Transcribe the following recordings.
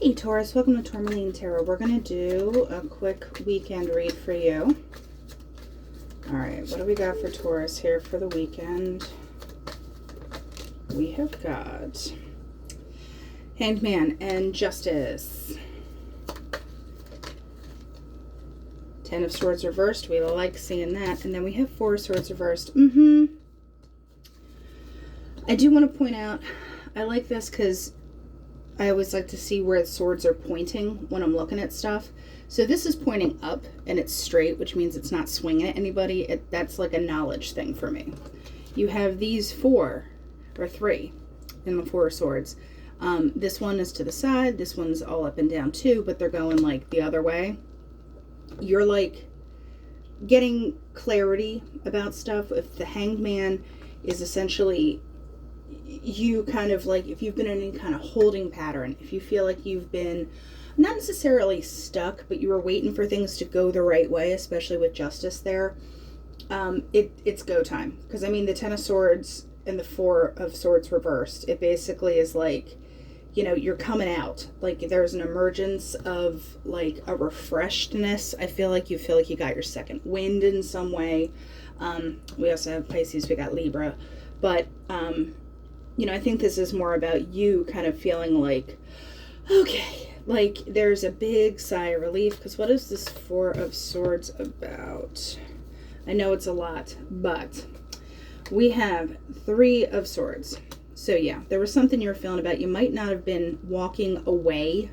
Hey Taurus, welcome to Tourmaline Tarot. We're going to do a quick weekend read for you. Alright, what do we got for Taurus here for the weekend? We have got Hanged Man and Justice. Ten of Swords reversed. We like seeing that. And then we have Four of Swords reversed. I do want to point out, I like this because I always like to see where the swords are pointing when I'm looking at stuff. So this is pointing up and it's straight, which means it's not swinging at anybody. That's like a knowledge thing for me. You have these four or three in the Four of Swords. This one is to the side. This one's all up and down too, but they're going like the other way. You're like getting clarity about stuff. If the Hanged Man is essentially you kind of like, if you've been in any kind of holding pattern, if you feel like you've been not necessarily stuck, but you were waiting for things to go the right way, especially with Justice there, it's go time. Because I mean, the Ten of Swords and the Four of Swords reversed, it basically is like, you know, you're coming out. Like there's an emergence of like a refreshedness. I feel like you got your second wind in some way. We also have Pisces, we got Libra, but you know, I think this is more about you kind of feeling like, okay, like there's a big sigh of relief. Because what is this Four of Swords about? I know it's a lot, but we have Three of Swords. So yeah, there was something you were feeling about. You might not have been walking away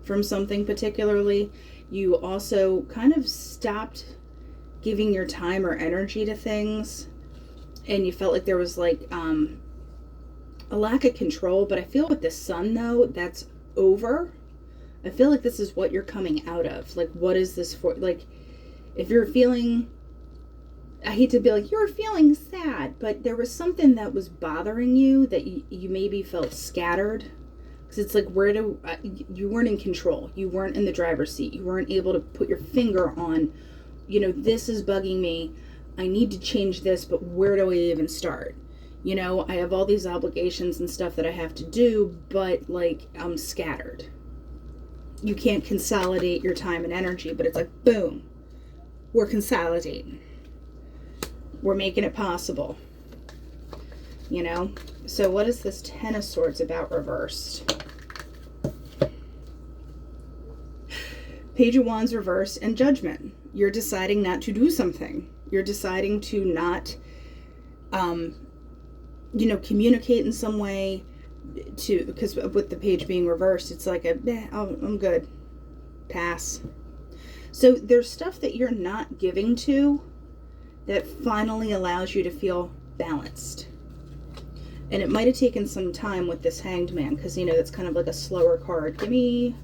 from something particularly. You also kind of stopped giving your time or energy to things. And you felt like there was like, a lack of control, but I feel with the Sun though, that's over. I feel like this is what you're coming out of. Like, what is this for? Like, if you're feeling, I hate to be like, you're feeling sad, but there was something that was bothering you that you maybe felt scattered. Because it's like, you weren't in control. You weren't in the driver's seat. You weren't able to put your finger on, you know, this is bugging me. I need to change this, but where do I even start? You know, I have all these obligations and stuff that I have to do, but like I'm scattered. You can't consolidate your time and energy, but it's like, boom, we're consolidating. We're making it possible. You know? So what is this Ten of Swords about reversed? Page of Wands reversed and Judgment. You're deciding not to do something. You're deciding to not, you know, communicate in some way to, because with the page being reversed, it's like I'm good. Pass. So there's stuff that you're not giving to that finally allows you to feel balanced. And it might have taken some time with this Hanged Man, because, you know, that's kind of like a slower card. Give me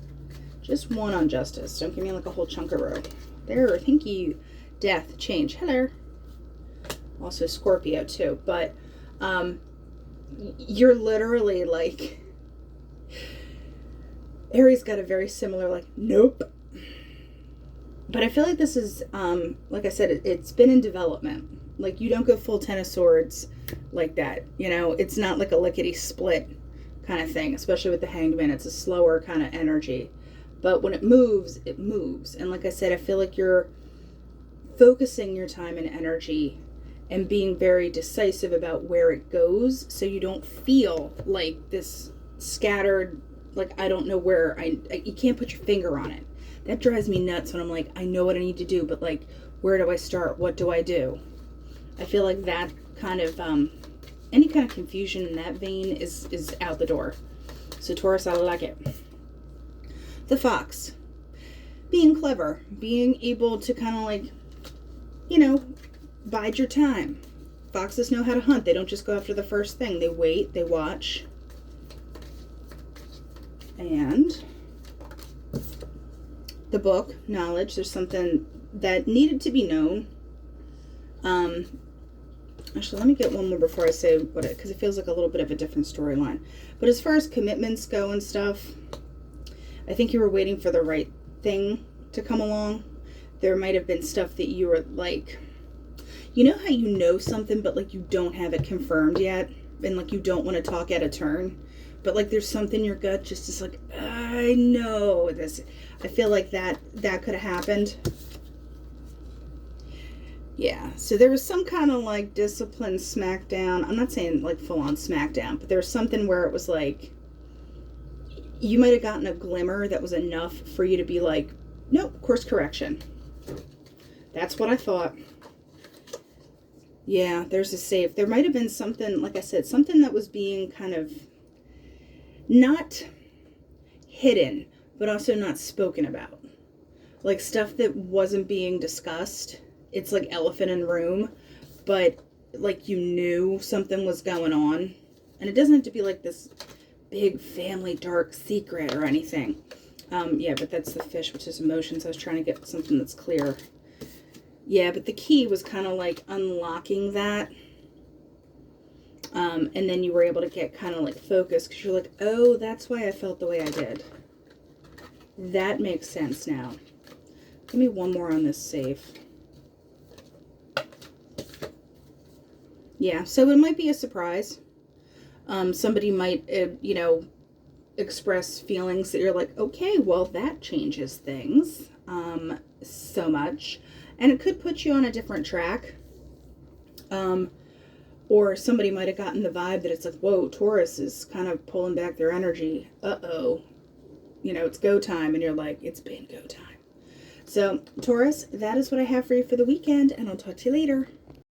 just one on Justice. Don't give me like a whole chunk of row. There, thank you. Death, change. Hello. Also Scorpio too, but you're literally like, Aries got a very similar like, nope. But I feel like this is, like I said, it's been in development. Like you don't go full Ten of Swords like that. You know, it's not like a lickety split kind of thing, especially with the Hanged Man. It's a slower kind of energy. But when it moves, it moves. And like I said, I feel like you're focusing your time and energy and being very decisive about where it goes, so you don't feel like this scattered, like I don't know where, you can't put your finger on it. That drives me nuts when I'm like, I know what I need to do, but like, where do I start? What do I do? I feel like that kind of, any kind of confusion in that vein is out the door. So Taurus, I like it. The Fox. Being clever. Being able to kind of like, you know, bide your time. Foxes know how to hunt. They don't just go after the first thing. They wait, they watch. And the book, knowledge. There's something that needed to be known. Actually, let me get one more before I say what it, because it feels like a little bit of a different storyline. But as far as commitments go and stuff, I think you were waiting for the right thing to come along. There might have been stuff that you were like, you know how you know something, but like you don't have it confirmed yet, and like you don't want to talk out of turn, but like there's something in your gut just is like, I know this. I feel like that could have happened. Yeah, so there was some kind of like discipline smackdown. I'm not saying like full on smackdown, but there was something where it was like you might have gotten a glimmer that was enough for you to be like, nope, course correction. That's what I thought. Yeah, there's a safe. There might have been something, like I said, something that was being kind of not hidden, but also not spoken about. Like stuff that wasn't being discussed. It's like elephant in room, but like you knew something was going on. And it doesn't have to be like this big family dark secret or anything. Yeah, but that's the fish, which is emotions. I was trying to get something that's clear. Yeah, but the key was kind of like unlocking that. And then you were able to get kind of like focused because you're like, oh, that's why I felt the way I did. That makes sense now. Give me one more on this safe. Yeah, so it might be a surprise. Somebody might, you know, express feelings that you're like, okay, well, that changes things so much. And it could put you on a different track. Or somebody might have gotten the vibe that it's like, whoa, Taurus is kind of pulling back their energy. Uh-oh. You know, it's go time. And you're like, it's been go time. So, Taurus, that is what I have for you for the weekend. And I'll talk to you later.